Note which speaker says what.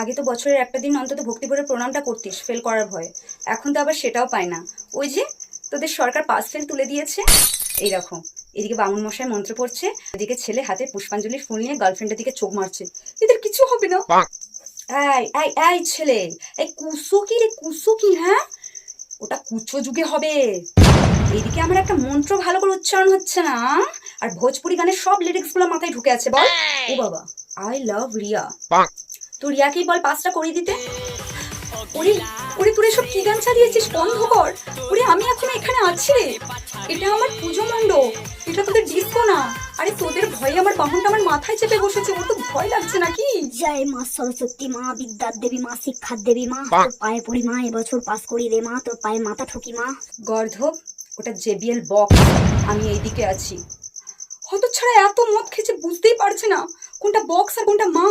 Speaker 1: আগে তো বছরের একটা দিন অন্তত ভক্তি ভরে প্রণামটা করতিস ফেল করার ভয়ে। এখন তো আবার সেটাও পায় না। ওই যে তোদের সরকার পাস ফেল তুলে দিয়েছে। এই দেখো, এদিকে বামুন মশাই মন্ত্র পড়ছে, এদিকে ছেলে হাতে পুষ্পাঞ্জলির ফুল নিয়ে গার্লফ্রেন্ডের দিকে চোখ মারছে। এদের কিছু হবে না। এই এই এই ছেলে, এই কুসো কি রে, কুসো কি? হ্যাঁ, ওটা কুচো যুগে হবে। এইদিকে আমার একটা মন্ত্র ভালো করে উচ্চারণ হচ্ছে না, আর ভোজপুরি গানের সব লিরিক্স গুলো মাথায় ঢুকে আছে। বল। ও বাবা, আই লাভ রিয়া। তো রিয়াকেই বল পাসটা করিয়ে দিতে। ওরে ওরে, তোর এসব কি গান চালিয়েছিস? বন্ধ কর। ওরে, আমি এখন এখানে আছি রে। এটা আমার পুজো মণ্ডপ, এটা তোদের ডিস্কো না। আরে তোদের ভয়ে আমার বাহনটা আমার মাথায় চেপে বসেছে, ওর তো ভয় লাগছে নাকি?
Speaker 2: জয় মা সরস্বতী মা, বিদ্যার দেবী মা, শিক্ষার দেবী মা, তোর পায়ে পড়ি মা, এবছর পাস করি রে মা, তোর পায়ে মাথা ঠুকি মা।
Speaker 1: গর্ধব, ওটা জেবিএল বক্স, আমি এইদিকে আছি। হয়তো ছাড়া এত মদ খেয়েছে বুঝতেই পারছে না কোনটা বক্স আর কোনটা মা।